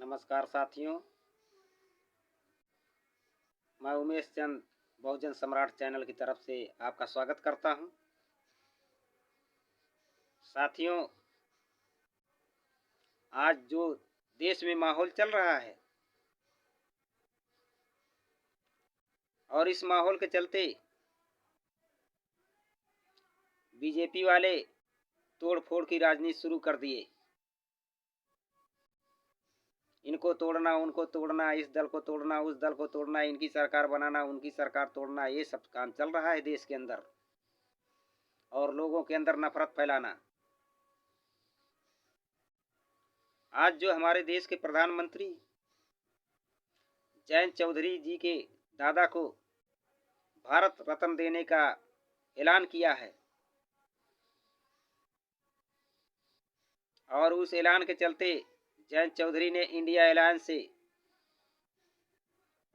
नमस्कार साथियों। मैं उमेश चंद बहुजन सम्राट चैनल की तरफ से आपका स्वागत करता हूं। साथियों, आज जो देश में माहौल चल रहा है और इस माहौल के चलते बीजेपी वाले तोड़ फोड़ की राजनीति शुरू कर दिए। इनको तोड़ना, उनको तोड़ना, इस दल को तोड़ना, उस दल को तोड़ना, इनकी सरकार बनाना, उनकी सरकार तोड़ना, ये सब काम चल रहा है देश के अंदर और लोगों के अंदर नफरत फैलाना। आज जो हमारे देश के प्रधानमंत्री जयंत चौधरी जी के दादा को भारत रत्न देने का ऐलान किया है और उस ऐलान के चलते जयंत चौधरी ने इंडिया अलायंस से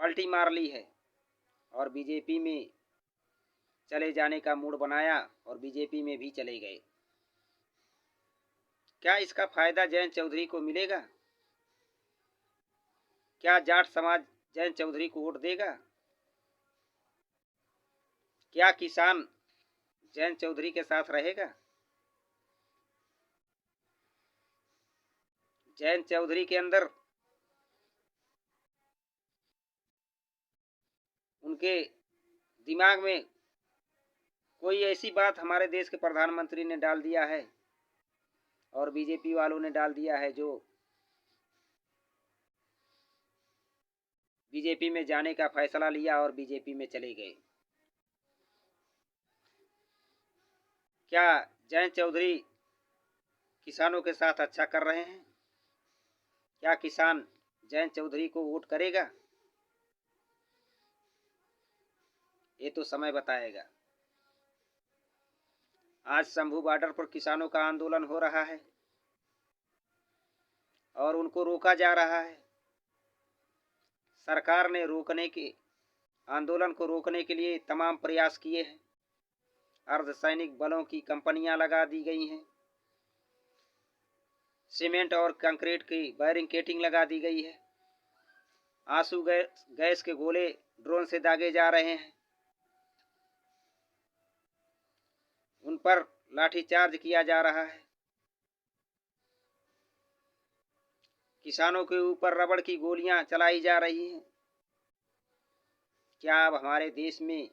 पलटी मार ली है और बीजेपी में चले जाने का मूड बनाया और बीजेपी में भी चले गए। क्या इसका फायदा जयंत चौधरी को मिलेगा? क्या जाट समाज जयंत चौधरी को वोट देगा? क्या किसान जयंत चौधरी के साथ रहेगा? जयंत चौधरी के अंदर उनके दिमाग में कोई ऐसी बात हमारे देश के प्रधानमंत्री ने डाल दिया है और बीजेपी वालों ने डाल दिया है जो बीजेपी में जाने का फैसला लिया और बीजेपी में चले गए। क्या जयंत चौधरी किसानों के साथ अच्छा कर रहे हैं? क्या किसान जयंत चौधरी को वोट करेगा? ये तो समय बताएगा। आज शंभू बॉर्डर पर किसानों का आंदोलन हो रहा है और उनको रोका जा रहा है। सरकार ने आंदोलन को रोकने के लिए तमाम प्रयास किए हैं। अर्धसैनिक बलों की कंपनियां लगा दी गई हैं। सीमेंट और कंक्रीट की बैरिकेडिंग लगा दी गई है। आंसू गैस के गोले ड्रोन से दागे जा रहे हैं। उन पर लाठीचार्ज किया जा रहा है। किसानों के ऊपर रबड़ की गोलियां चलाई जा रही हैं। क्या अब हमारे देश में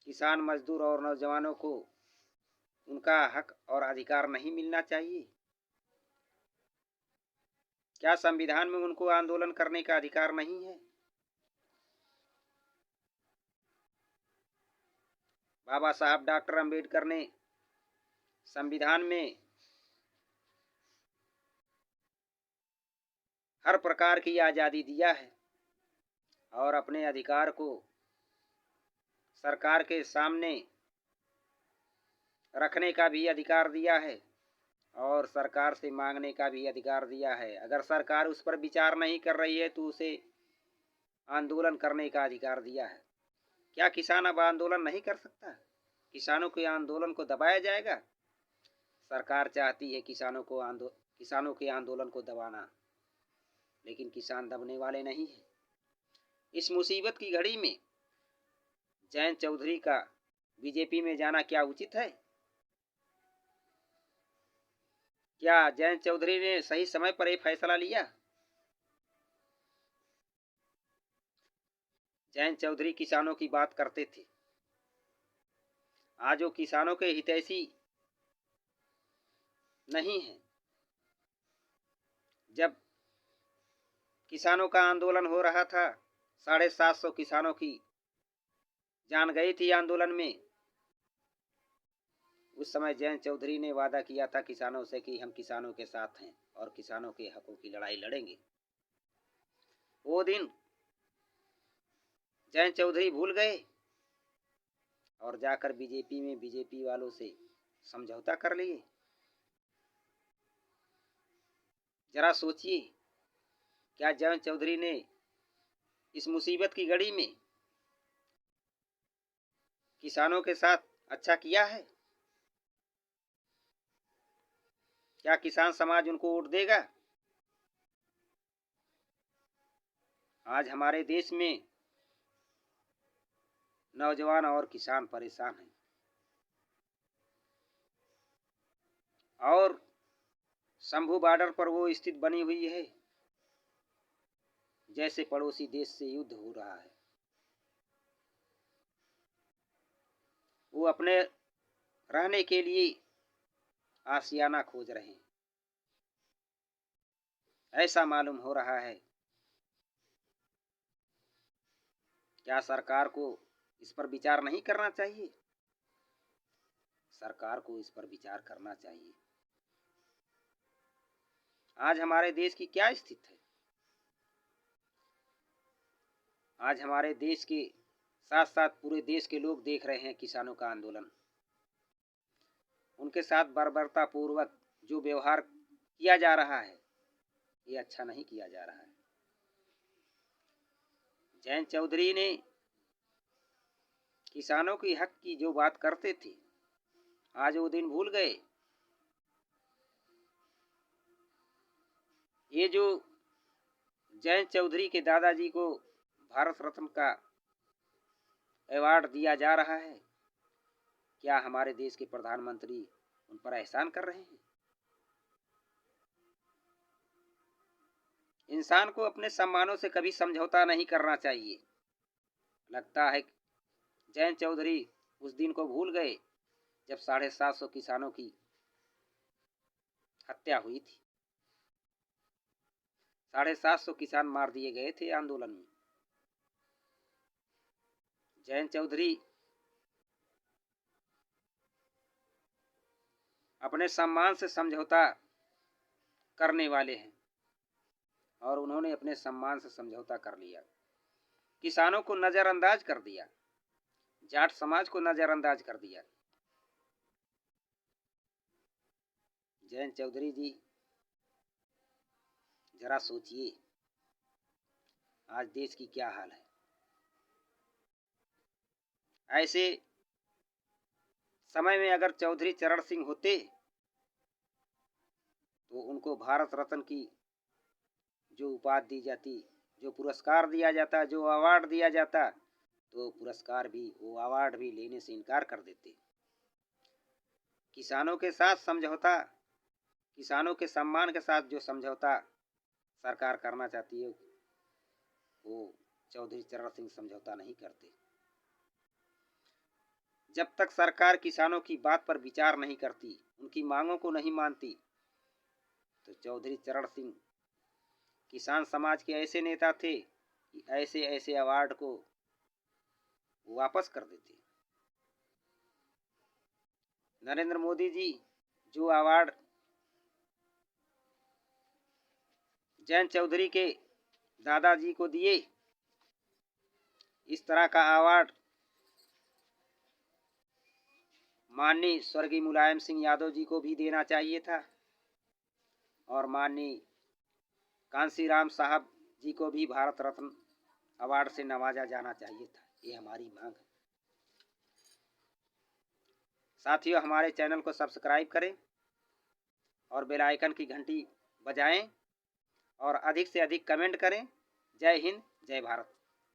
किसान, मजदूर और नौजवानों को उनका हक और अधिकार नहीं मिलना चाहिए? क्या संविधान में उनको आंदोलन करने का अधिकार नहीं है? बाबा साहब डॉक्टर अंबेडकर ने संविधान में हर प्रकार की आज़ादी दिया है और अपने अधिकार को सरकार के सामने रखने का भी अधिकार दिया है और सरकार से मांगने का भी अधिकार दिया है। अगर सरकार उस पर विचार नहीं कर रही है तो उसे आंदोलन करने का अधिकार दिया है। क्या किसान अब आंदोलन नहीं कर सकता? किसानों के आंदोलन को दबाया जाएगा? सरकार चाहती है किसानों के आंदोलन को दबाना, लेकिन किसान दबने वाले नहीं हैं। इस मुसीबत की घड़ी में जयंत चौधरी का बीजेपी में जाना क्या उचित है? क्या जयंत चौधरी ने सही समय पर यह फैसला लिया? जयंत चौधरी किसानों की बात करते थे। आज वो किसानों के हितैषी नहीं है। जब किसानों का आंदोलन हो रहा था, 750 किसानों की जान गई थी आंदोलन में। उस समय जयंत चौधरी ने वादा किया था किसानों से कि हम किसानों के साथ हैं और किसानों के हकों की लड़ाई लड़ेंगे। वो दिन जयंत चौधरी भूल गए और जाकर बीजेपी में बीजेपी वालों से समझौता कर लिए। जरा सोचिए, क्या जयंत चौधरी ने इस मुसीबत की घड़ी में किसानों के साथ अच्छा किया है? क्या किसान समाज उनको वोट देगा? आज हमारे देश में नौजवान और किसान परेशान हैं और शंभू बॉर्डर पर वो स्थिति बनी हुई है जैसे पड़ोसी देश से युद्ध हो रहा है। वो अपने रहने के लिए आशियाना खोज रहे हैं। ऐसा मालूम हो रहा है। क्या सरकार को इस पर विचार नहीं करना चाहिए? सरकार को इस पर विचार करना चाहिए। आज हमारे देश की क्या स्थिति है? आज हमारे देश के साथ साथ पूरे देश के लोग देख रहे हैं किसानों का आंदोलन। उनके साथ बर्बरता पूर्वक जो व्यवहार किया जा रहा है, ये अच्छा नहीं किया जा रहा है। जयंत चौधरी ने किसानों की हक की जो बात करते थे, आज वो दिन भूल गए। ये जो जयंत चौधरी के दादाजी को भारत रत्न का अवार्ड दिया जा रहा है, क्या हमारे देश के प्रधानमंत्री उन पर एहसान कर रहे हैं? इंसान को अपने सम्मानों से कभी समझौता नहीं करना चाहिए। लगता है जयंत चौधरी उस दिन को भूल गए जब 750 किसानों की हत्या हुई थी। 750 किसान मार दिए गए थे आंदोलन में। जयंत चौधरी अपने सम्मान से समझौता करने वाले हैं और उन्होंने अपने सम्मान से समझौता कर लिया। किसानों को नजरअंदाज कर दिया, जाट समाज को नजरअंदाज कर दिया। जयंत चौधरी जी, जरा सोचिए आज देश की क्या हाल है। ऐसे समय में अगर चौधरी चरण सिंह होते तो उनको भारत रत्न की जो उपाधि दी जाती, जो पुरस्कार दिया जाता, जो अवार्ड दिया जाता, तो पुरस्कार भी, वो अवार्ड भी लेने से इनकार कर देते। किसानों के साथ समझौता, किसानों के सम्मान के साथ जो समझौता सरकार करना चाहती है, वो चौधरी चरण सिंह समझौता नहीं करते। जब तक सरकार किसानों की बात पर विचार नहीं करती, उनकी मांगों को नहीं मानती, तो चौधरी चरण सिंह किसान समाज के ऐसे नेता थे कि ऐसे ऐसे अवार्ड को वापस कर देते। नरेंद्र मोदी जी जो अवार्ड जयंत चौधरी के दादाजी को दिए, इस तरह का अवार्ड माननीय स्वर्गीय मुलायम सिंह यादव जी को भी देना चाहिए था और माननीय कांशीराम साहब जी को भी भारत रत्न अवार्ड से नवाजा जाना चाहिए था। ये हमारी मांग है। साथियों, हमारे चैनल को सब्सक्राइब करें और बेल आइकन की घंटी बजाएं और अधिक से अधिक कमेंट करें। जय हिंद, जय भारत।